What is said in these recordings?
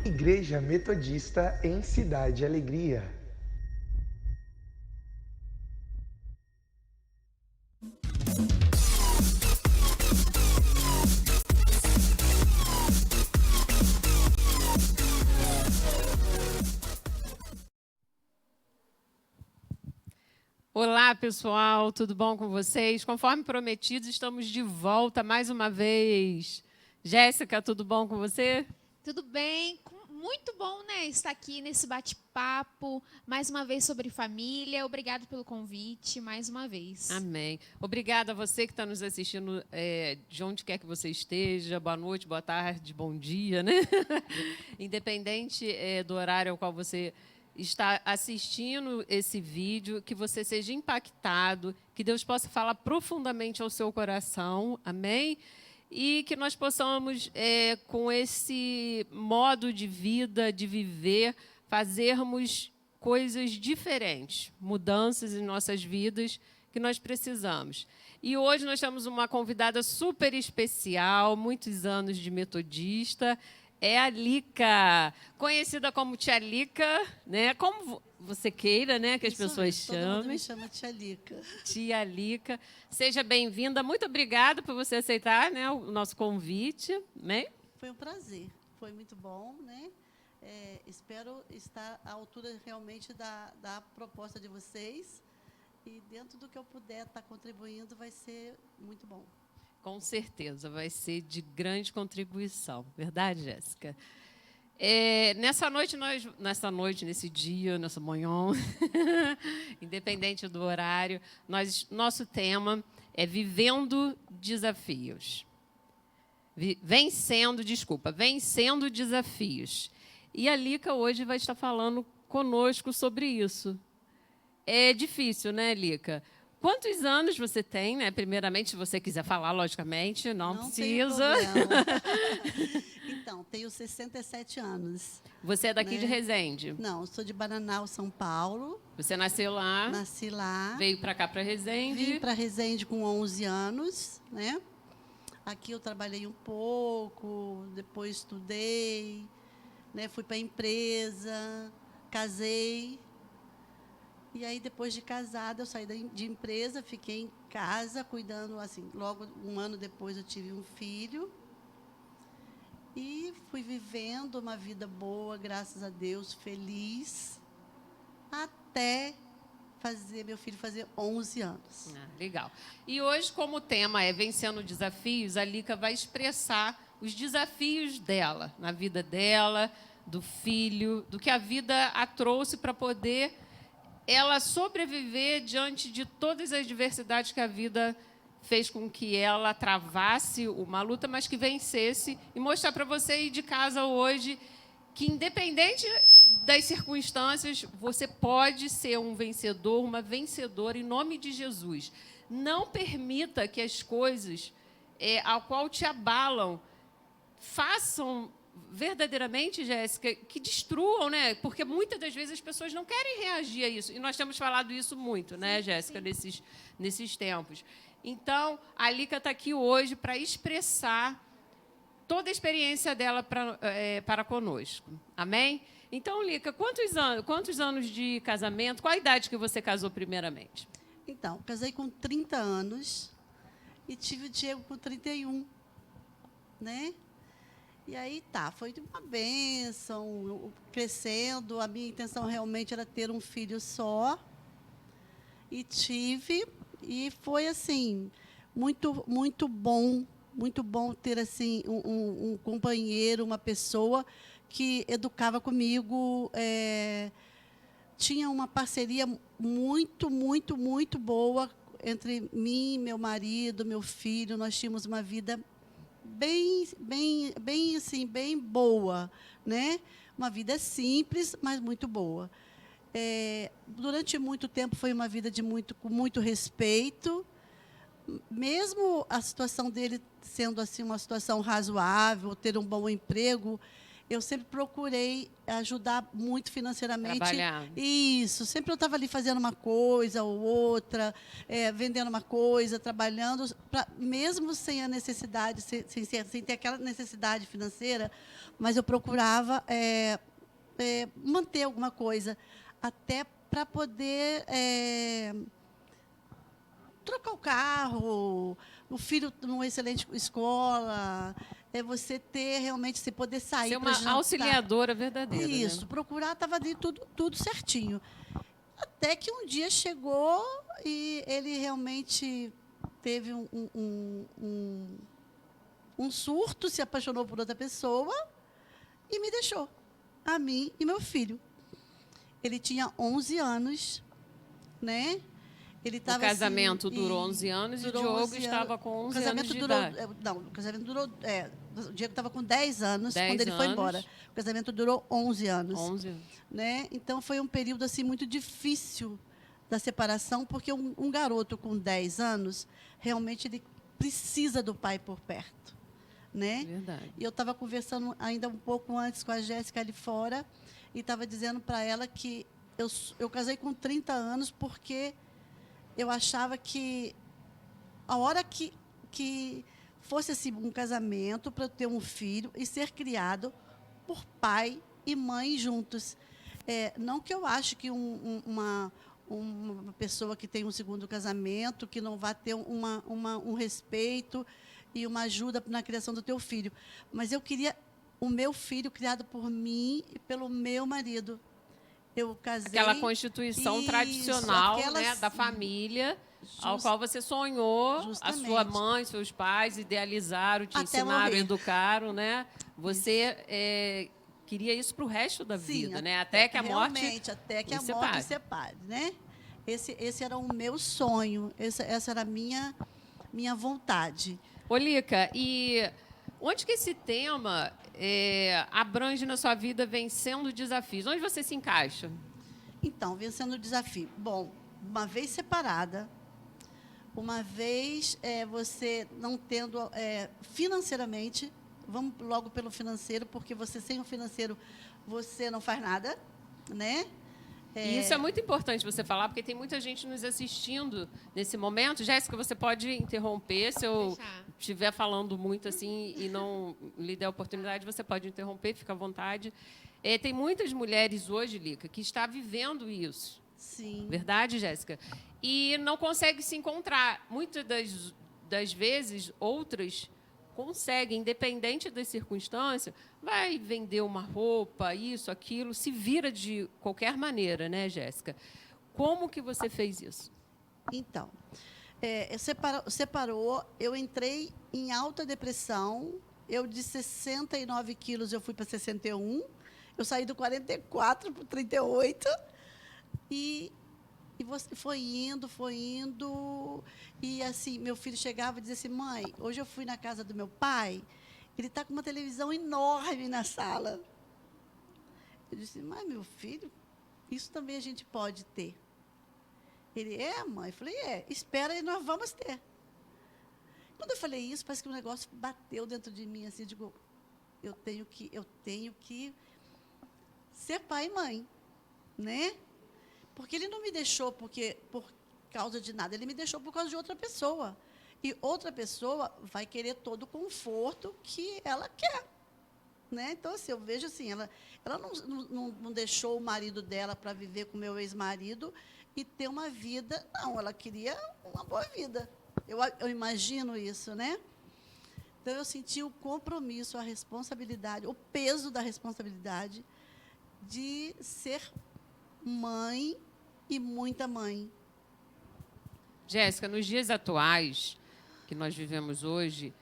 Igreja Metodista em Cidade Alegria. Olá, pessoal, tudo bom com vocês? Conforme prometido, estamos de volta mais uma vez. Jéssica, tudo bom com você? Tudo bem, muito bom, né, estar aqui nesse bate-papo, mais uma vez sobre família. Obrigado pelo convite, mais uma vez. Amém. Obrigada a você que está nos assistindo, de onde quer que você esteja. Boa noite, boa tarde, bom dia, né? Independente do horário ao qual você está assistindo esse vídeo, que você seja impactado, que Deus possa falar profundamente ao seu coração, amém? E que nós possamos, com esse modo de vida, de viver, fazermos coisas diferentes, mudanças em nossas vidas que nós precisamos. E hoje nós temos uma convidada super especial, muitos anos de metodista, é a Lica, conhecida como Tia Lica, né? Como você queira, né, que as pessoas chamem. Todo mundo me chama Tia Lica. Tia Lica, seja bem-vinda. Muito obrigada por você aceitar, né, o nosso convite, né? Foi um prazer, foi muito bom, né? Espero estar à altura realmente da proposta de vocês e dentro do que eu puder estar contribuindo vai ser muito bom. Com certeza, vai ser de grande contribuição. Verdade, Jéssica? Nessa noite, nesse dia, nessa manhã, independente do horário, nosso tema é vivendo desafios. Vencendo desafios. E a Lica hoje vai estar falando conosco sobre isso. É difícil, né, Lica? Quantos anos você tem, né? Primeiramente, se você quiser falar, logicamente, não precisa. Então, tenho 67 anos. Você é daqui, né? de Resende? Não, sou de Bananal, São Paulo. Você nasceu lá? Nasci lá. Veio para cá, para Resende? Vim para Resende com 11 anos, né? Aqui eu trabalhei um pouco, depois estudei, né? Fui para a empresa, casei. E aí, depois de casada, eu saí de empresa, fiquei em casa, cuidando, assim, logo um ano depois eu tive um filho. E fui vivendo uma vida boa, graças a Deus, feliz, até meu filho fazer 11 anos. Legal. E hoje, como o tema é Vencendo Desafios, a Lica vai expressar os desafios dela, na vida dela, do filho, do que a vida a trouxe para poder ela sobreviver diante de todas as adversidades que a vida fez com que ela travasse uma luta, mas que vencesse, e mostrar para você aí de casa hoje que, independente das circunstâncias, você pode ser um vencedor, uma vencedora, em nome de Jesus. Não permita que as coisas ao qual te abalam façam verdadeiramente, Jéssica, que destruam, né? Porque muitas das vezes as pessoas não querem reagir a isso. E nós temos falado isso muito, né, Jéssica, nesses tempos. Então, a Lica está aqui hoje para expressar toda a experiência dela para conosco. Amém? Então, Lica, quantos anos de casamento? Qual a idade que você casou primeiramente? Então, casei com 30 anos e tive o Diego com 31, né? E aí, foi uma bênção, crescendo. A minha intenção realmente era ter um filho só. E tive, e foi, assim, muito, muito bom ter, assim, um companheiro, uma pessoa que educava comigo. Tinha uma parceria muito, muito, muito boa entre mim, meu marido, meu filho. Nós tínhamos uma vida bem boa, né? Uma vida simples, mas muito boa. Durante muito tempo foi uma vida com muito respeito, mesmo a situação dele sendo assim uma situação razoável, ter um bom emprego, eu sempre procurei ajudar muito financeiramente. Trabalhar. Isso, sempre eu estava ali fazendo uma coisa ou outra, vendendo uma coisa, trabalhando, mesmo sem a necessidade, sem ter aquela necessidade financeira, mas eu procurava manter alguma coisa, até para poder trocar o carro, o filho numa excelente escola, você ter realmente, você poder sair Ser para uma jantar. auxiliadora verdadeira. Isso, né? procurar, estava ali tudo certinho. Até que um dia chegou e ele realmente teve um surto, se apaixonou por outra pessoa e me deixou, a mim e meu filho. Ele tinha 11 anos, né? Ele O tava, casamento assim, durou 11 anos e o durou Diogo 11 estava com 11 o casamento anos de durou, idade. Não, o casamento durou... o Diego estava com 10 anos 10 quando ele foi anos. embora. O casamento durou 11 anos. 11 anos. Né? Então, foi um período assim, muito difícil da separação, porque um garoto com 10 anos, realmente, ele precisa do pai por perto. Né? Verdade. E eu estava conversando ainda um pouco antes com a Jéssica ali fora, e estava dizendo para ela que eu casei com 30 anos porque eu achava que a hora que fosse assim, um casamento para ter um filho e ser criado por pai e mãe juntos. Não que eu ache que uma pessoa que tem um segundo casamento, que não vai ter um respeito e uma ajuda na criação do teu filho. Mas eu queria o meu filho criado por mim e pelo meu marido. Eu casei... Aquela constituição tradicional, né, da família, ao qual você sonhou, Justamente. a sua mãe, seus pais idealizaram, te ensinaram, morrer. Educaram, né? Você queria isso para o resto da vida, né? Até que a morte realmente, até que a nos morte separe, né? Esse era o meu sonho, essa era a minha vontade. Ô, e onde que esse tema abrange na sua vida vencendo desafios? Onde você se encaixa? Então, vencendo o desafio. Bom, uma vez separada, uma vez você não tendo financeiramente, vamos logo pelo financeiro, porque você sem o financeiro, você não faz nada, né? E isso é muito importante você falar, porque tem muita gente nos assistindo nesse momento. Jéssica, você pode interromper se eu estiver falando muito assim e não lhe der a oportunidade, você pode interromper, fica à vontade. Tem muitas mulheres hoje, Lica, que estão vivendo isso. Sim. Verdade, Jéssica? E não consegue se encontrar. Muitas das vezes, outras conseguem, independente das circunstâncias, vai vender uma roupa, isso, aquilo, se vira de qualquer maneira, né, Jéssica? Como que você fez isso? Então, separou, eu entrei em alta depressão, eu de 69 quilos eu fui para 61, eu saí do 44 para 38, e você foi indo, e assim, meu filho chegava e dizia assim, mãe, hoje eu fui na casa do meu pai, ele está com uma televisão enorme na sala. Eu disse, mas meu filho, isso também a gente pode ter. Ele, mãe? Eu falei, espera e nós vamos ter. Quando eu falei isso, parece que o negócio bateu dentro de mim, assim, eu digo, eu tenho que ser pai e mãe, né? Porque ele não me deixou por causa de nada, ele me deixou por causa de outra pessoa. E outra pessoa vai querer todo o conforto que ela quer. Né? Então, assim, eu vejo assim, ela não deixou o marido dela para viver com o meu ex-marido e ter uma vida. Não, ela queria uma boa vida. Eu imagino isso, né? Então, eu senti o compromisso, a responsabilidade, o peso da responsabilidade de ser mãe e muita mãe. Jéssica, nos dias atuais que nós vivemos hoje,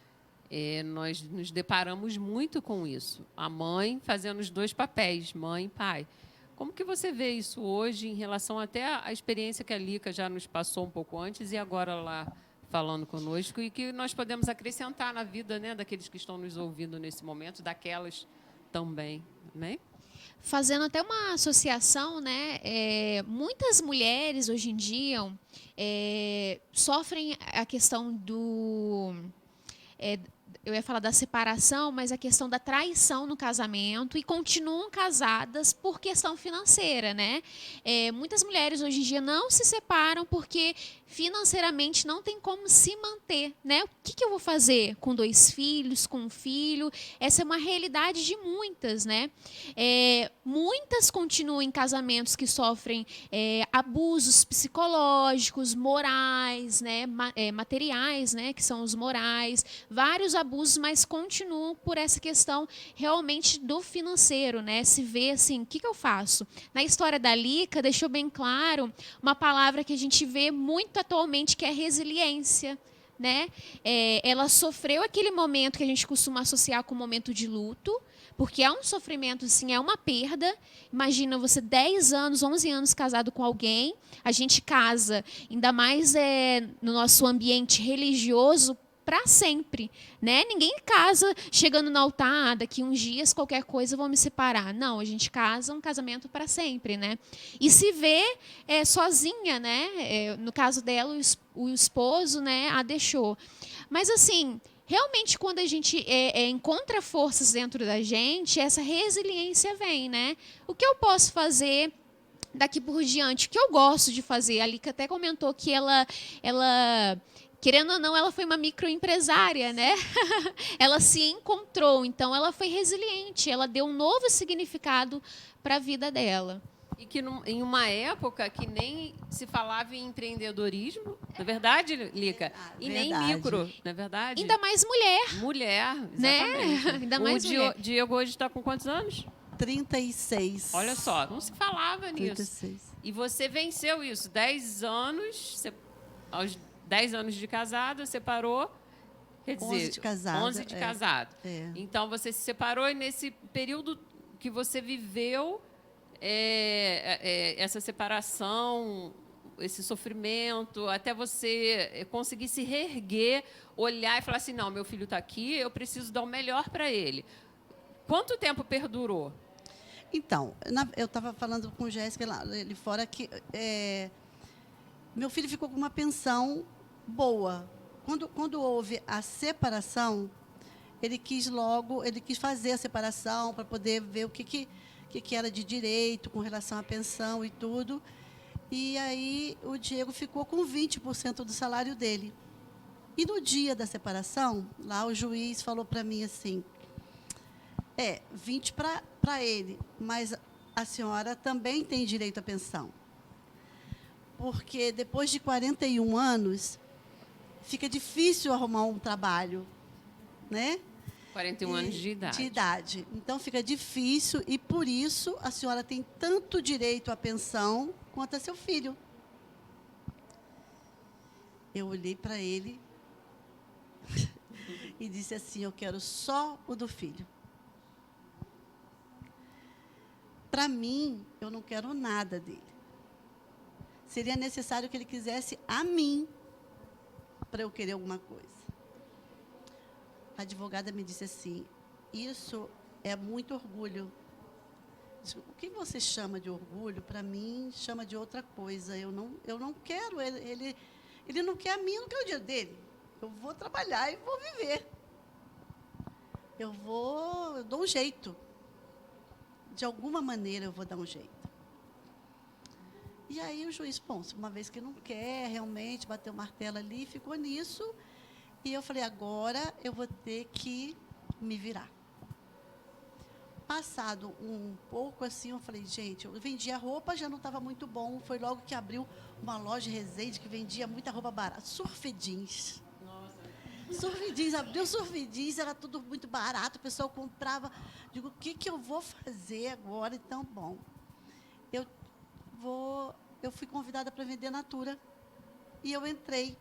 nós nos deparamos muito com isso. A mãe fazendo os dois papéis, mãe e pai. Como que você vê isso hoje em relação até à experiência que a Lica já nos passou um pouco antes e agora lá falando conosco e que nós podemos acrescentar na vida, né, daqueles que estão nos ouvindo nesse momento, daquelas também, né? Fazendo até uma associação, né? Muitas mulheres hoje em dia sofrem a questão eu ia falar da separação, mas a questão da traição no casamento, e continuam casadas por questão financeira, né? Muitas mulheres hoje em dia não se separam porque financeiramente não tem como se manter, né? O que eu vou fazer com 2 filhos, com um filho? Essa é uma realidade de muitas, né? Muitas continuam em casamentos que sofrem abusos psicológicos, morais, né? Materiais, né? Que são os morais, vários abusos, mas continuam por essa questão realmente do financeiro, né? Se vê assim, o que eu faço? Na história da Lica, deixou bem claro uma palavra que a gente vê muito atualmente, que é resiliência, né? Ela sofreu aquele momento que a gente costuma associar com o momento de luto, porque é um sofrimento, sim, é uma perda. Imagina você 10 anos, 11 anos casado com alguém, a gente casa, ainda mais no nosso ambiente religioso, para sempre, né? Ninguém casa chegando no altar, daqui uns dias qualquer coisa eu vou me separar. Não, a gente casa um casamento para sempre, né? E se vê sozinha, né? No caso dela, o esposo, né, a deixou. Mas assim, realmente quando a gente encontra forças dentro da gente, essa resiliência vem, né? O que eu posso fazer daqui por diante? O que eu gosto de fazer? A Lica até comentou que ela querendo ou não, ela foi uma microempresária, né? Ela se encontrou, então ela foi resiliente, ela deu um novo significado para a vida dela. E que em uma época que nem se falava em empreendedorismo, não é verdade, Lica? E nem micro, não é verdade? Ainda mais mulher. Mulher, exatamente. Né? Ainda mais mulher. O Diego hoje está com quantos anos? 36. Olha só, não se falava nisso. 36. E você venceu isso, 10 anos, aos 10 anos de casada, separou, quer dizer, 11 de casada. 11 de casado. É. Então, você se separou e nesse período que você viveu essa separação, esse sofrimento, até você conseguir se reerguer, olhar e falar assim, não, meu filho está aqui, eu preciso dar o melhor para ele. Quanto tempo perdurou? Então, eu estava falando com o Jéssica lá ali fora que meu filho ficou com uma pensão boa. Quando houve a separação, ele quis fazer a separação para poder ver o que era de direito com relação à pensão e tudo. E aí o Diego ficou com 20% do salário dele. E no dia da separação, lá o juiz falou para mim assim, 20 para ele, mas a senhora também tem direito à pensão. Porque depois de 41 anos, fica difícil arrumar um trabalho, né? 41 anos de idade. De idade. Então, fica difícil e, por isso, a senhora tem tanto direito à pensão quanto a seu filho. Eu olhei para ele e disse assim, eu quero só o do filho. Para mim, eu não quero nada dele. Seria necessário que ele quisesse a mim para eu querer alguma coisa. A advogada me disse assim, isso é muito orgulho. O que você chama de orgulho, para mim, chama de outra coisa. Eu não quero, ele não quer a mim, eu não quero o dinheiro dele. Eu vou trabalhar e vou viver. Eu dou um jeito. De alguma maneira eu vou dar um jeito. E aí o juiz, uma vez que não quer realmente bater o martelo ali, ficou nisso. E eu falei, agora eu vou ter que me virar. Passado um pouco assim, eu falei, gente, eu vendia roupa, já não estava muito bom. Foi logo que abriu uma loja em Resende que vendia muita roupa barata. Surf Jeans. Surf Jeans, abriu Surf Jeans, era tudo muito barato, o pessoal comprava. Digo, o que eu vou fazer agora? Então, bom, eu fui convidada para vender Natura. E eu entrei.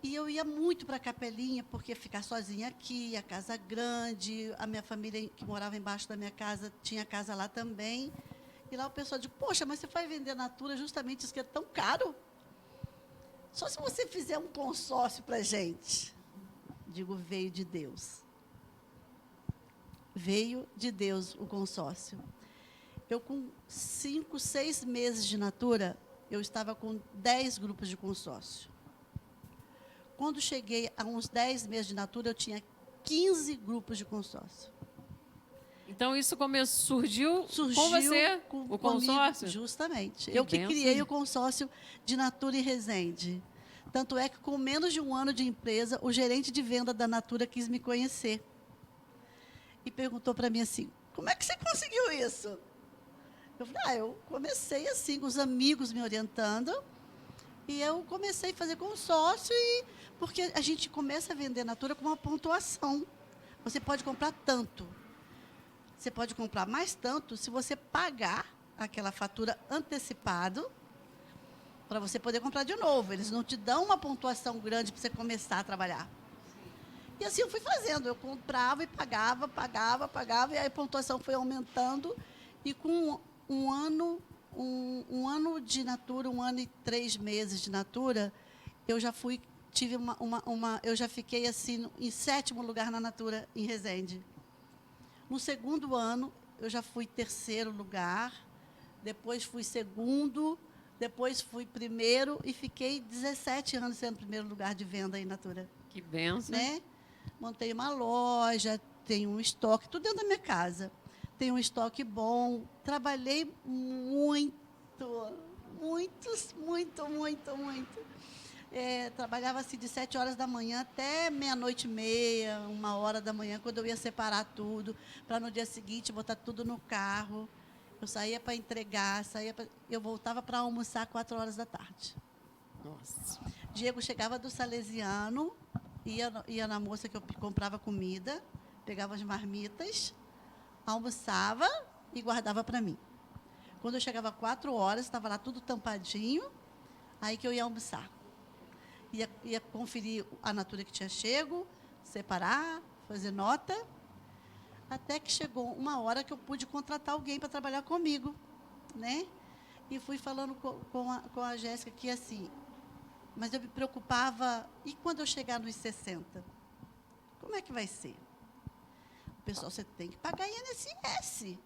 E eu ia muito para a Capelinha, porque ficar sozinha aqui, a casa grande, a minha família que morava embaixo da minha casa, tinha casa lá também. E lá o pessoal disse, poxa, mas você vai vender Natura justamente isso que é tão caro? Só se você fizer um consórcio para a gente. Digo, veio de Deus. Veio de Deus o consórcio. Eu, com 5, 6 meses de Natura, eu estava com 10 grupos de consórcio. quando cheguei a uns 10 meses de Natura, eu tinha 15 grupos de consórcio. Então, isso surgiu com Surgiu você, comigo, o consórcio? justamente. Que Eu que bênção. criei o consórcio de Natura e Resende. Tanto é que, com menos de um ano de empresa, o gerente de venda da Natura quis me conhecer. E perguntou para mim assim, como é que você conseguiu isso? Eu falei, eu comecei assim, com os amigos me orientando, e eu comecei a fazer consórcio, porque a gente começa a vender Natura com uma pontuação. Você pode comprar tanto. Você pode comprar mais tanto se você pagar aquela fatura antecipado, para você poder comprar de novo. Eles não te dão uma pontuação grande para você começar a trabalhar. E assim eu fui fazendo. Eu comprava e pagava, e aí a pontuação foi aumentando. E com um ano de Natura, 1 ano e 3 meses de Natura, eu já eu já fiquei assim em 7º lugar na Natura em Resende. No 2º ano, eu já fui 3º lugar, depois fui 2º, depois fui 1º e fiquei 17 anos sendo 1º lugar de venda em Natura. Que bênção. Né? Montei uma loja, tenho um estoque, tudo dentro da minha casa. Tenho um estoque bom, trabalhei muito. Trabalhava assim de 7 horas da manhã até meia-noite e meia, 1 hora da manhã, quando eu ia separar tudo, para no dia seguinte botar tudo no carro. Eu saía para entregar, eu voltava para almoçar 4 horas da tarde. Nossa. Diego chegava do Salesiano, ia na moça que eu comprava comida, pegava as marmitas, almoçava e guardava para mim. Quando eu chegava 4 horas, estava lá tudo tampadinho, aí que eu ia almoçar. Ia conferir a Natura que tinha chego, separar, fazer nota, até que chegou uma hora que eu pude contratar alguém para trabalhar comigo, né? E fui falando com a Jéssica que assim, mas eu me preocupava, e quando eu chegar nos 60? Como é que vai ser? O pessoal, você tem que pagar INSS.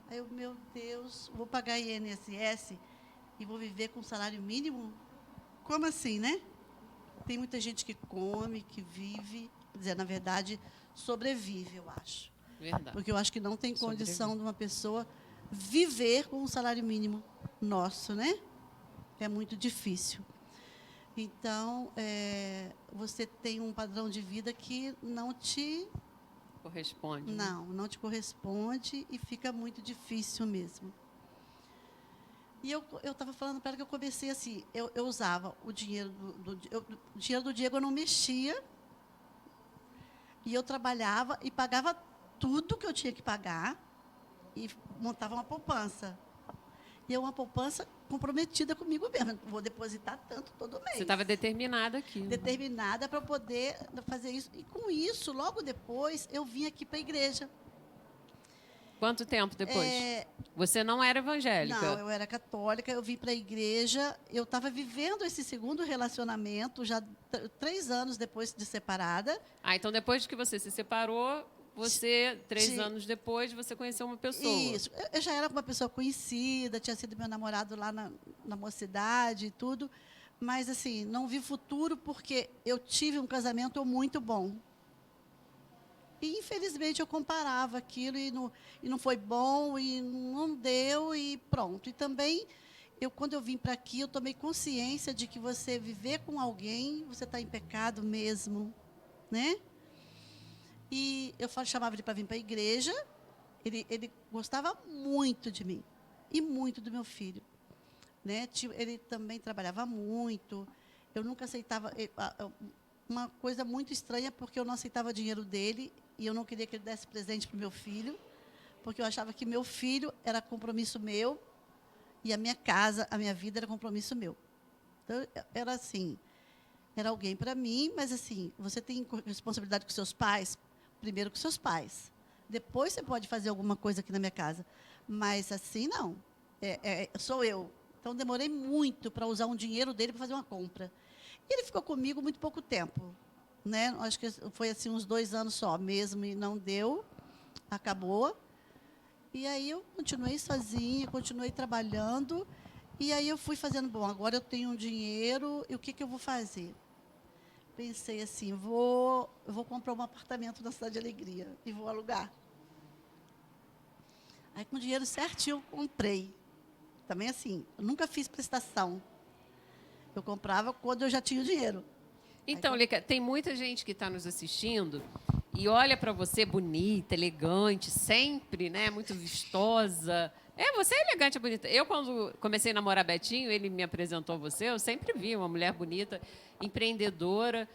Aí eu, meu Deus, vou pagar INSS e vou viver com salário mínimo? Como assim, né? Tem muita gente que come, que vive, quer dizer, na verdade, sobrevive, eu acho. Verdade. Porque eu acho que não tem condição de uma pessoa viver com um salário mínimo nosso, né? É muito difícil. Então, você tem um padrão de vida que não te corresponde. Não te corresponde e fica muito difícil mesmo. E eu estava falando para ela que eu comecei assim, eu usava o dinheiro o dinheiro do Diego eu não mexia, e eu trabalhava e pagava tudo que eu tinha que pagar e montava uma poupança. E é uma poupança comprometida comigo mesma. Vou depositar tanto todo mês. Você estava determinada aqui. Determinada para poder fazer isso. E com isso, logo depois, eu vim aqui para a igreja. Quanto tempo depois? Você não era evangélica? Não, eu era católica, eu vim para a igreja, eu estava vivendo esse segundo relacionamento, já 3 anos depois de separada. Então depois que você se separou, 3 anos depois, você conheceu uma pessoa. Isso, eu já era uma pessoa conhecida, tinha sido meu namorado lá na mocidade e tudo, mas assim, não vi futuro porque eu tive um casamento muito bom. E, infelizmente, eu comparava aquilo e não foi bom, e não deu, e pronto. E também, quando eu vim para aqui, eu tomei consciência de que você viver com alguém, você está em pecado mesmo, né? E eu chamava ele para vir para a igreja, ele gostava muito de mim, e muito do meu filho. Né? Ele também trabalhava muito, eu nunca aceitava... Uma coisa muito estranha, porque eu não aceitava dinheiro dele, e eu não queria que ele desse presente para o meu filho, porque eu achava que meu filho era compromisso meu, e a minha casa, a minha vida era compromisso meu. Então, era assim, era alguém para mim, mas assim, você tem responsabilidade com seus pais, primeiro com seus pais. Depois você pode fazer alguma coisa aqui na minha casa. Mas assim, não. Sou eu. Então, demorei muito para usar um dinheiro dele para fazer uma compra. E ele ficou comigo muito pouco tempo. Né? Acho que foi assim uns 2 anos só mesmo, e não deu. Acabou. E aí eu continuei sozinha, continuei trabalhando. E aí eu fui fazendo, bom, agora eu tenho um dinheiro, e o que eu vou fazer? pensei assim, eu vou comprar um apartamento na Cidade de Alegria e vou alugar. Aí, com o dinheiro certinho, eu comprei. Também assim, eu nunca fiz prestação. Eu comprava quando eu já tinha o dinheiro. Então, Lica, tem muita gente que está nos assistindo e olha para você bonita, elegante, sempre, né, muito vistosa. Você é elegante e bonita. Eu, quando comecei a namorar Betinho, ele me apresentou você, eu sempre vi uma mulher bonita, empreendedora.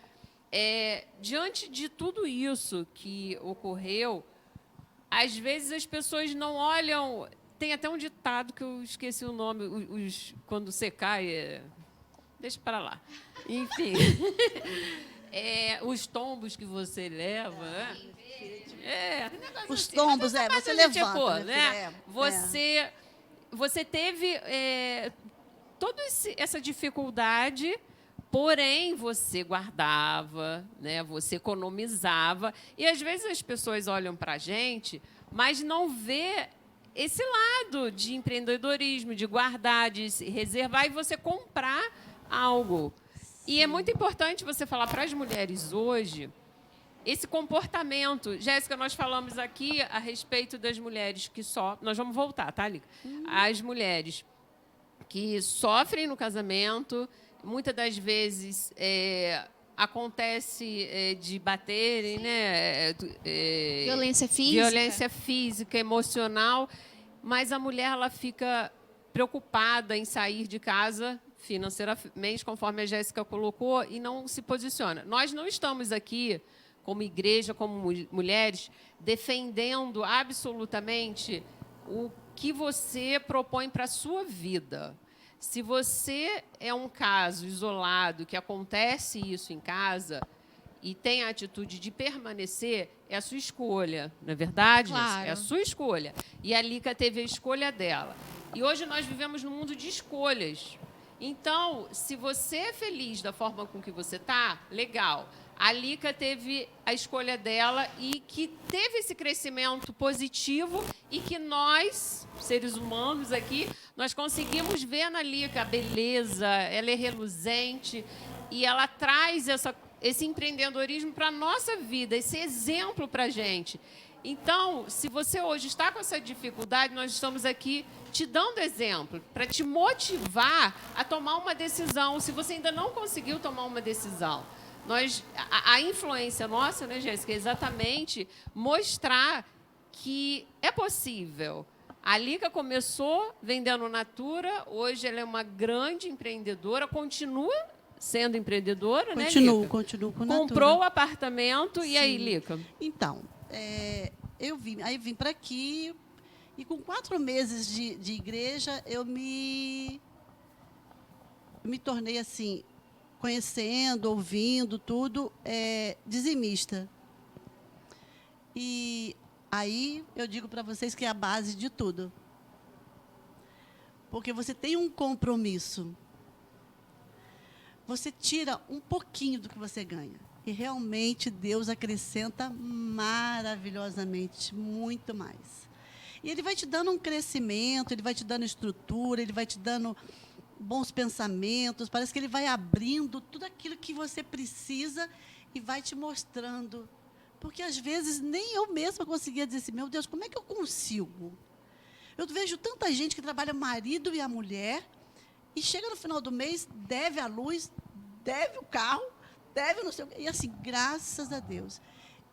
Diante de tudo isso que ocorreu, às vezes as pessoas não olham... Tem até um ditado que eu esqueci o nome, quando você cai... Deixa para lá. Enfim, os tombos que você leva, né? Os tombos, você levanta. Né? Você teve toda essa dificuldade, porém você guardava, né? Você economizava. E às vezes as pessoas olham para a gente, mas não vê esse lado de empreendedorismo, de guardar, de se reservar e você comprar algo. E é muito importante você falar para as mulheres hoje esse comportamento. Jéssica, nós falamos aqui a respeito das mulheres que só... Nós vamos voltar, tá, Lica? As mulheres que sofrem no casamento, muitas das vezes acontece de baterem, né? Violência física. Violência física, emocional. Mas a mulher, ela fica preocupada em sair de casa financeiramente, conforme a Jéssica colocou, e não se posiciona. Nós não estamos aqui, como igreja, como mulheres, defendendo absolutamente o que você propõe para a sua vida. Se você é um caso isolado, que acontece isso em casa, e tem a atitude de permanecer, é a sua escolha, não é verdade? Claro. É a sua escolha. E a Lica teve a escolha dela. E hoje nós vivemos num mundo de escolhas. Então, se você é feliz da forma com que você está, legal. A Lica teve a escolha dela e que teve esse crescimento positivo e que nós, seres humanos aqui, nós conseguimos ver na Lica a beleza, ela é reluzente e ela traz esse empreendedorismo para a nossa vida, esse exemplo para a gente. Então, se você hoje está com essa dificuldade, nós estamos aqui te dando exemplo, para te motivar a tomar uma decisão, se você ainda não conseguiu tomar uma decisão. A influência nossa, né, Jéssica, é exatamente mostrar que é possível. A Lica começou vendendo Natura, hoje ela é uma grande empreendedora, continua sendo empreendedora, né, Lica? Continuo com Natura. Comprou o apartamento. Sim. E aí, Lica? Então, eu vim para aqui e com 4 meses de igreja eu me tornei assim, conhecendo, ouvindo tudo, dizimista. E aí eu digo para vocês que é a base de tudo. Porque você tem um compromisso. Você tira um pouquinho do que você ganha. E realmente Deus acrescenta maravilhosamente, muito mais. E Ele vai te dando um crescimento, Ele vai te dando estrutura, Ele vai te dando bons pensamentos. Parece que Ele vai abrindo tudo aquilo que você precisa e vai te mostrando. Porque, às vezes, nem eu mesma conseguia dizer assim, meu Deus, como é que eu consigo? Eu vejo tanta gente que trabalha o marido e a mulher e chega no final do mês, deve a luz, deve o carro, deve não sei o quê. E assim, graças a Deus,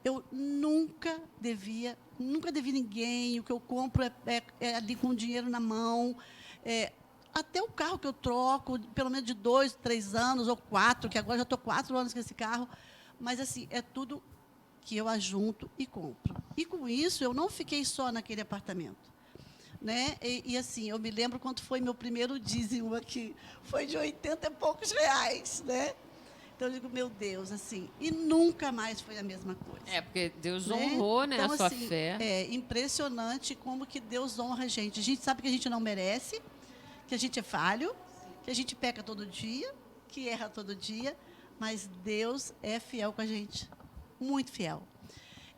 eu nunca devi ninguém, o que eu compro é ali com o dinheiro na mão. Até o carro que eu troco, pelo menos de 2, 3 anos, ou 4, que agora já estou 4 anos com esse carro, mas assim, é tudo que eu ajunto e compro. E com isso, eu não fiquei só naquele apartamento. Né? E assim, eu me lembro quando foi meu primeiro dízimo aqui, foi de 80 e poucos reais, né? Então, eu digo, meu Deus, assim, e nunca mais foi a mesma coisa. Porque Deus honrou, né, então, a sua assim, fé. É impressionante como que Deus honra a gente. A gente sabe que a gente não merece, que a gente é falho, que a gente peca todo dia, que erra todo dia, mas Deus é fiel com a gente, muito fiel.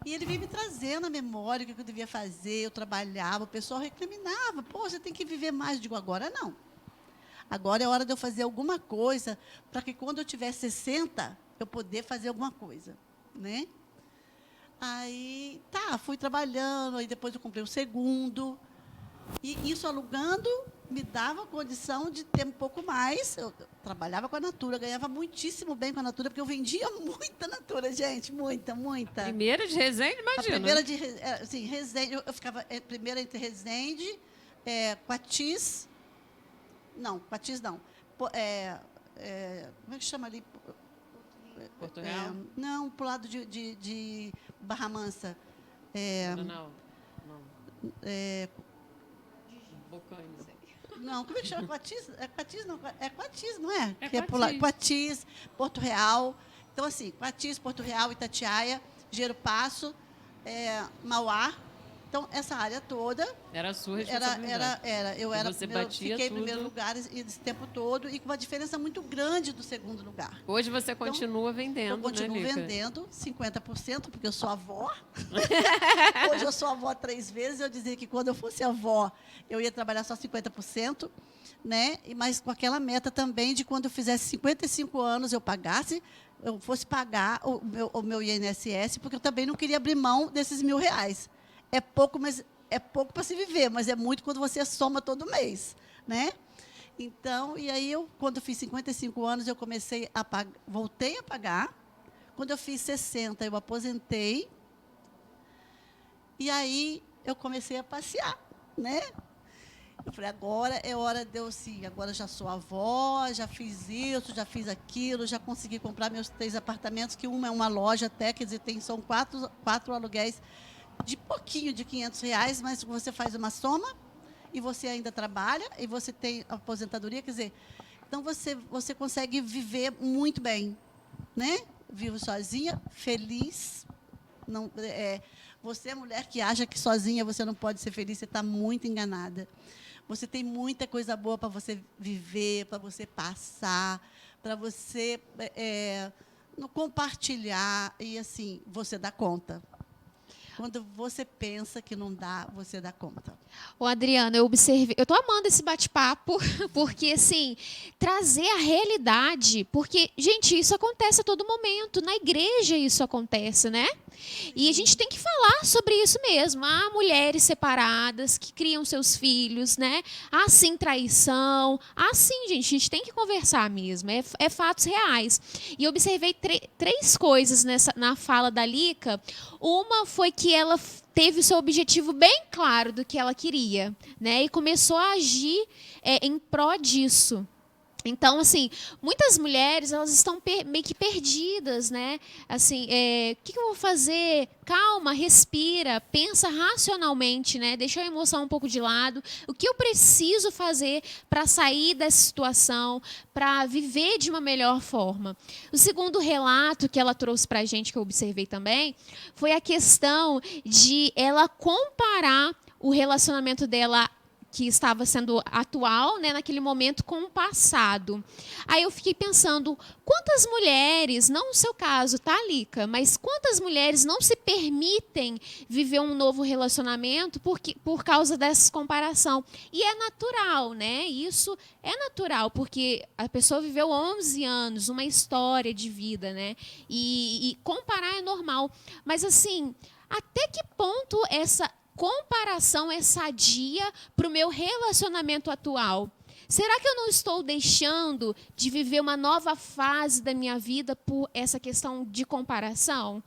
E Ele veio me trazendo à memória o que eu devia fazer, eu trabalhava, o pessoal recriminava, pô, você tem que viver mais. Eu digo, agora não. Agora é hora de eu fazer alguma coisa para que quando eu tiver 60, eu poder fazer alguma coisa, né? Aí, fui trabalhando, aí depois eu comprei o segundo. E isso alugando me dava condição de ter um pouco mais. Eu trabalhava com a Natura, ganhava muitíssimo bem com a Natura, porque eu vendia muita Natura, gente, muita. Primeira de Resende, A imagina. primeira de assim, Resende, eu ficava primeira entre Resende, Quatis. Não, Quatis não. Como é que chama ali? Porto Real? Não, para o lado de Barra Mansa. Não. Bocanes. Não, como é que chama? Quatis? Quatis, não. É Quatis, não é? É que Quatis. Quatis, Porto Real. Então, assim, Quatis, Porto Real, Itatiaia, Gero Passo, Mauá. Então, essa área toda. Era a sua responsabilidade. Eu E era você primeiro, batia fiquei em tudo. primeiro lugar esse tempo todo e com uma diferença muito grande do segundo lugar. Hoje você continua vendendo, Eu continuo né, Lica? vendendo 50%, porque eu sou avó. Hoje eu sou avó 3 vezes. Eu dizia que quando eu fosse avó, eu ia trabalhar só 50%, né? Mas com aquela meta também de quando eu fizesse 55 anos, eu fosse pagar o meu INSS, porque eu também não queria abrir mão desses R$ 1.000. É pouco, mas é pouco para se viver, mas é muito quando você soma todo mês, né? Então, e aí quando eu fiz 55 anos, eu voltei a pagar. Quando eu fiz 60, eu aposentei. E aí eu comecei a passear, né? Eu falei, agora é hora de eu, sim, agora já sou avó, já fiz isso, já fiz aquilo, já consegui comprar meus 3 apartamentos, que uma é uma loja até, quer dizer, são 4 aluguéis de pouquinho, de R$ 500, mas você faz uma soma e você ainda trabalha e você tem aposentadoria, quer dizer, então você consegue viver muito bem, né? Vivo sozinha, feliz. Não, você é mulher que acha que sozinha você não pode ser feliz, você está muito enganada. Você tem muita coisa boa para você viver, para você passar, para você compartilhar e, assim, você dá conta. Quando você pensa que não dá, você dá conta. Ô, Adriana, eu tô amando esse bate-papo, porque, assim, trazer a realidade, porque, gente, isso acontece a todo momento, na igreja isso acontece, né? E a gente tem que falar sobre isso mesmo. Há mulheres separadas que criam seus filhos, né? Há sim traição, há sim, gente, a gente tem que conversar mesmo, é fatos reais. E eu observei 3 coisas na fala da Lica. Uma foi que ela teve o seu objetivo bem claro do que ela queria, né? E começou a agir em pró disso. Então, assim, muitas mulheres, elas estão meio que perdidas, né? Assim, o que eu vou fazer? Calma, respira, pensa racionalmente, né? Deixa a emoção um pouco de lado. O que eu preciso fazer para sair dessa situação, para viver de uma melhor forma? O segundo relato que ela trouxe para a gente, que eu observei também, foi a questão de ela comparar o relacionamento dela que estava sendo atual, né, naquele momento, com o passado. Aí eu fiquei pensando, quantas mulheres, não no seu caso, tá, Lica, mas quantas mulheres não se permitem viver um novo relacionamento por causa dessa comparação? E é natural, né? Isso é natural, porque a pessoa viveu 11 anos, uma história de vida, né? E comparar é normal. Mas, assim, até que ponto essa comparação é sadia para o meu relacionamento atual? Será que eu não estou deixando de viver uma nova fase da minha vida por essa questão de comparação?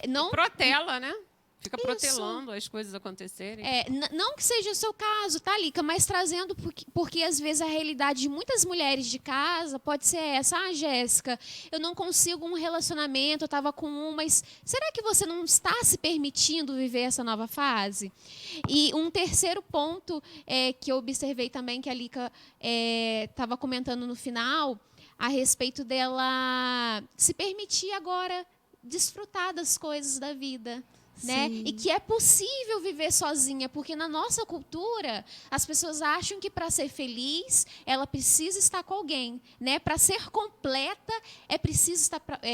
Não Protela, né? Fica Isso. protelando as coisas acontecerem. Não que seja o seu caso, tá, Lica? Mas trazendo, porque às vezes a realidade de muitas mulheres de casa pode ser essa. Ah, Jéssica, eu não consigo um relacionamento, eu estava com mas será que você não está se permitindo viver essa nova fase? E um terceiro ponto que eu observei também, que a Lica estava comentando no final, a respeito dela se permitir agora desfrutar das coisas da vida. Né? E que é possível viver sozinha, porque na nossa cultura as pessoas acham que para ser feliz ela precisa estar com alguém, né? Para ser completa é preciso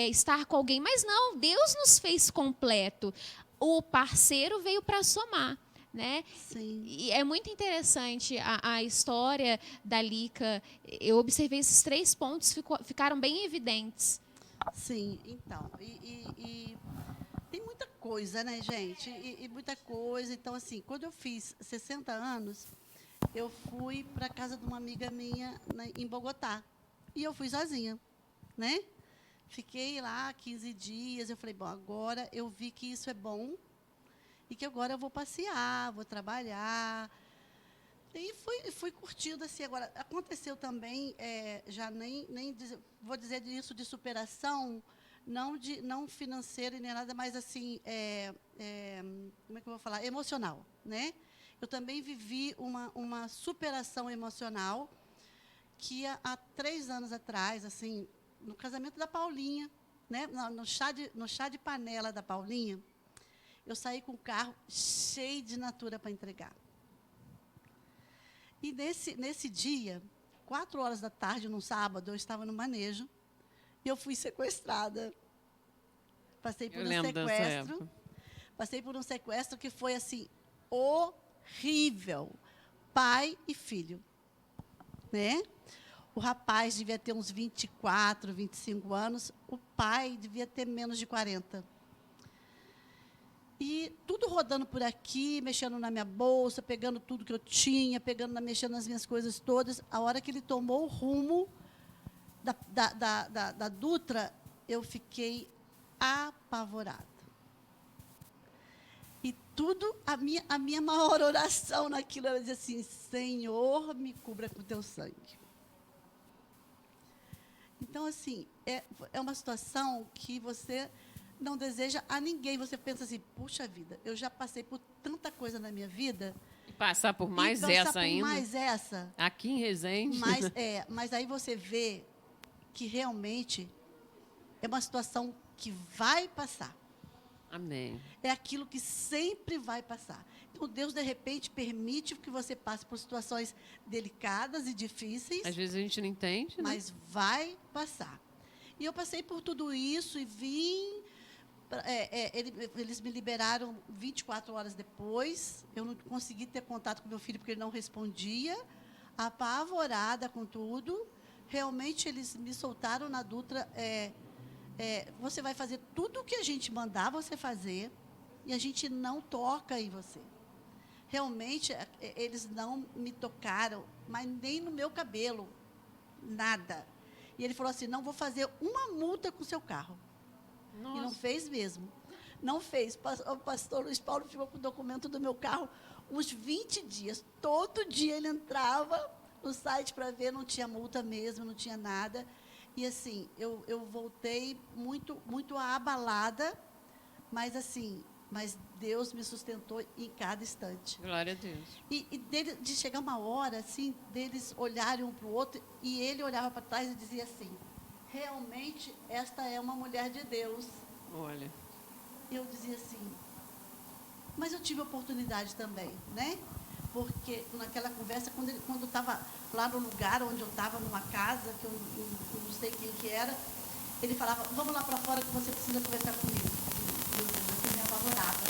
estar com alguém, mas não, Deus nos fez completo. O parceiro veio para somar, né? Sim. E é muito interessante a história da Lica. Eu observei esses 3 pontos, ficaram bem evidentes. Sim, então, e tem muita coisa, né, gente? E muita coisa. Então, assim, quando eu fiz 60 anos, eu fui para a casa de uma amiga minha em Bogotá. E eu fui sozinha, né? Fiquei lá 15 dias. Eu falei, bom, agora eu vi que isso é bom e que agora eu vou passear, vou trabalhar. E fui curtindo assim. Agora, aconteceu também, já vou dizer isso de superação, não financeira e nem nada, mas assim, como é que eu vou falar? Emocional, né? Eu também vivi uma superação emocional que há 3 anos atrás, assim, no casamento da Paulinha, né? No chá de panela da Paulinha, eu saí com o carro cheio de natura para entregar. E nesse dia, 4 horas da tarde, num sábado, eu estava no manejo e eu fui sequestrada. Passei por um sequestro. Passei por um sequestro que foi assim horrível. Pai e filho, né? O rapaz devia ter uns 24, 25 anos, o pai devia ter menos de 40. E tudo rodando por aqui, mexendo na minha bolsa, pegando tudo que eu tinha, mexendo nas minhas coisas todas. A hora que ele tomou o rumo da Dutra, eu fiquei apavorada. E tudo, a minha maior oração naquilo, era dizer assim, Senhor, me cubra com teu sangue. Então, assim, é uma situação que você não deseja a ninguém. Você pensa assim, puxa vida, eu já passei por tanta coisa na minha vida. E passar por mais essa ainda. Mais essa. Aqui em Resende. Mas aí você vê que realmente é uma situação que vai passar. Amém. É aquilo que sempre vai passar. Então, Deus, de repente, permite que você passe por situações delicadas e difíceis. Às vezes a gente não entende, né? Mas vai passar. E eu passei por tudo isso e vim. Eles me liberaram 24 horas depois. Eu não consegui ter contato com meu filho porque ele não respondia. Apavorada com tudo. Realmente, eles me soltaram na Dutra. Você vai fazer tudo o que a gente mandar você fazer e a gente não toca em você. Realmente, eles não me tocaram, mas nem no meu cabelo, nada. E ele falou assim, não vou fazer uma multa com o seu carro. Nossa. E não fez mesmo. Não fez. O pastor Luiz Paulo ficou com o documento do meu carro uns 20 dias. Todo dia ele entrava no site para ver, não tinha multa mesmo, não tinha nada. E, assim, eu voltei muito, muito abalada, mas Deus me sustentou em cada instante. Glória a Deus. E de chegar uma hora, assim, deles olharem um para o outro, e ele olhava para trás e dizia assim, realmente, esta é uma mulher de Deus. Olha. E eu dizia assim, mas eu tive oportunidade também, né? Porque naquela conversa, quando estava lá no lugar onde eu estava, numa casa, que eu não sei quem que era, ele falava, vamos lá para fora que você precisa conversar comigo. Eu me apavorava.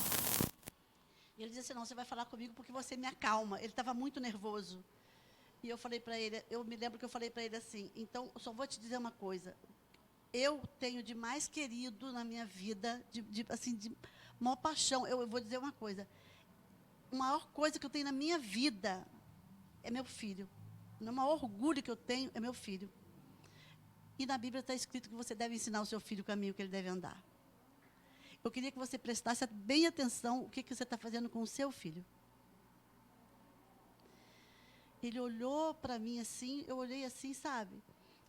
E ele dizia assim, não, você vai falar comigo porque você me acalma. Ele estava muito nervoso. E eu falei para ele, eu me lembro que eu falei para ele assim, então, eu só vou te dizer uma coisa. Eu tenho de mais querido na minha vida, de maior paixão. Eu vou dizer uma coisa. A maior coisa que eu tenho na minha vida é meu filho. O maior orgulho que eu tenho é meu filho. E na Bíblia está escrito que você deve ensinar o seu filho o caminho que ele deve andar. Eu queria que você prestasse bem atenção o que você está fazendo com o seu filho. Ele olhou para mim assim, eu olhei assim, sabe?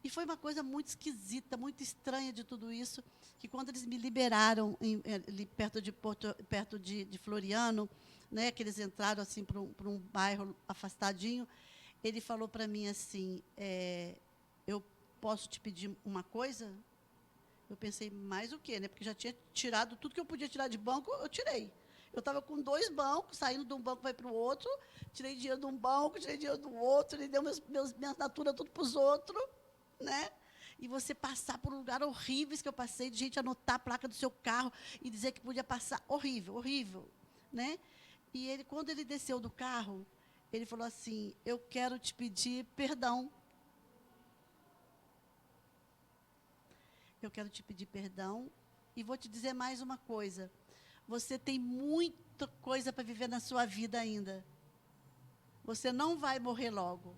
E foi uma coisa muito esquisita, muito estranha de tudo isso, que quando eles me liberaram ali perto de Floriano, né, que eles entraram assim para um bairro afastadinho, ele falou para mim assim, eu posso te pedir uma coisa? Eu pensei, mais o quê? Né? Porque já tinha tirado tudo que eu podia tirar de banco, eu tirei. Eu estava com 2 bancos, saindo de um banco para o outro, tirei dinheiro de um banco, tirei dinheiro do outro, ele deu minhas naturas tudo para os outros, né? E você passar por lugares horríveis que eu passei, de gente anotar a placa do seu carro e dizer que podia passar, horrível, horrível, né? E ele, quando ele desceu do carro, ele falou assim: eu quero te pedir perdão. Eu quero te pedir perdão e vou te dizer mais uma coisa. Você tem muita coisa para viver na sua vida ainda. Você não vai morrer logo.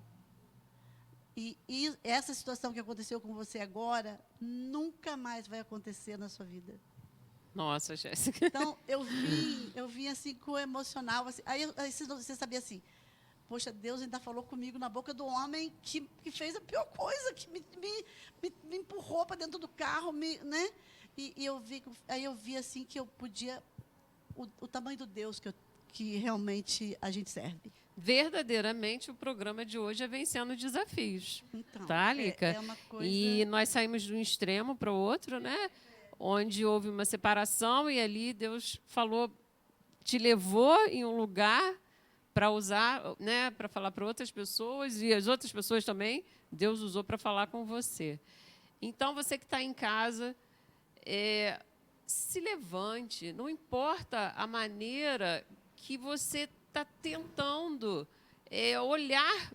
E essa situação que aconteceu com você agora, nunca mais vai acontecer na sua vida. Nossa, Jéssica. Então, eu vim assim com o emocional. Assim, aí você sabia assim, poxa, Deus ainda falou comigo na boca do homem que fez a pior coisa, que me empurrou para dentro do carro, né? Aí eu vi assim que eu podia, o tamanho do Deus que realmente a gente serve. Verdadeiramente, o programa de hoje é Vencendo Desafios. Então, tá, Lica? é uma coisa... E nós saímos de um extremo para o outro, né? Onde houve uma separação e ali Deus falou, te levou em um lugar para usar, né, para falar para outras pessoas, e as outras pessoas também, Deus usou para falar com você. Então, você que está em casa, se levante, não importa a maneira que você está tentando olhar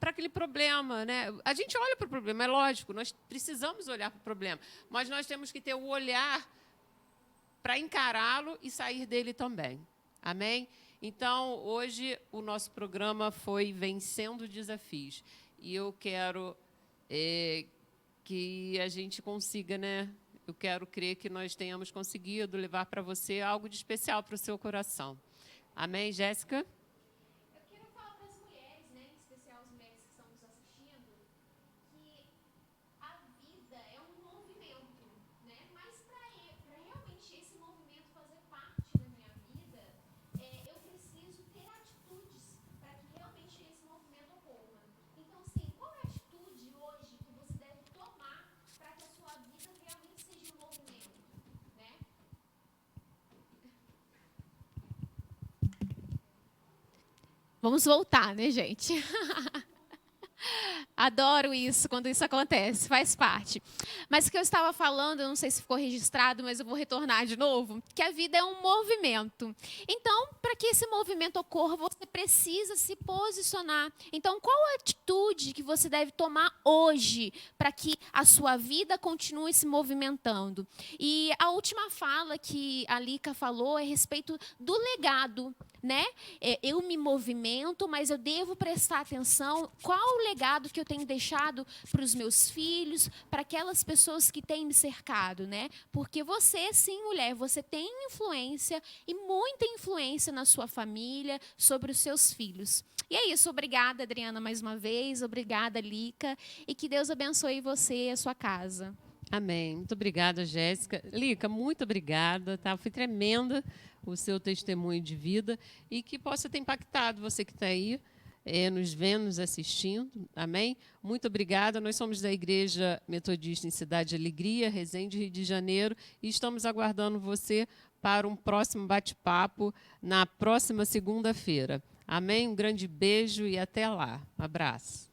para aquele problema, né? A gente olha para o problema, é lógico, nós precisamos olhar para o problema, mas nós temos que ter o olhar para encará-lo e sair dele também. Amém? Então, hoje, o nosso programa foi Vencendo Desafios. E eu quero que a gente consiga, né? Eu quero crer que nós tenhamos conseguido levar para você algo de especial para o seu coração. Amém, Jéssica? Eu quero falar para as mulheres, né, em especial as mulheres que estão nos assistindo, que a vida é um movimento, né? Mas para realmente esse movimento fazer parte da minha vida, eu preciso ter atitudes para que realmente esse movimento ocorra. Então, assim, qual é a atitude hoje que você deve tomar para que a sua vida realmente seja um movimento, né? Vamos voltar, né, gente? Adoro isso, quando isso acontece, faz parte. Mas o que eu estava falando, eu não sei se ficou registrado, mas eu vou retornar de novo, que a vida é um movimento. Então, para que esse movimento ocorra, você precisa se posicionar. Então, qual a atitude que você deve tomar hoje para que a sua vida continue se movimentando? E a última fala que a Lica falou é a respeito do legado, né? Eu me movimento, mas eu devo prestar atenção qual o legado que eu tenho deixado para os meus filhos, para aquelas pessoas que têm me cercado, né? Porque você, sim, mulher, você tem influência e muita influência na sua família, sobre os seus filhos. E é isso, obrigada, Adriana, mais uma vez, obrigada, Lica, e que Deus abençoe você e a sua casa. Amém. Muito obrigada, Jéssica. Lica, muito obrigada. Tá? Foi tremenda o seu testemunho de vida e que possa ter impactado você que está aí, nos vendo, nos assistindo. Amém? Muito obrigada. Nós somos da Igreja Metodista em Cidade de Alegria, Resende, Rio de Janeiro, e estamos aguardando você para um próximo bate-papo na próxima segunda-feira. Amém? Um grande beijo e até lá. Um abraço.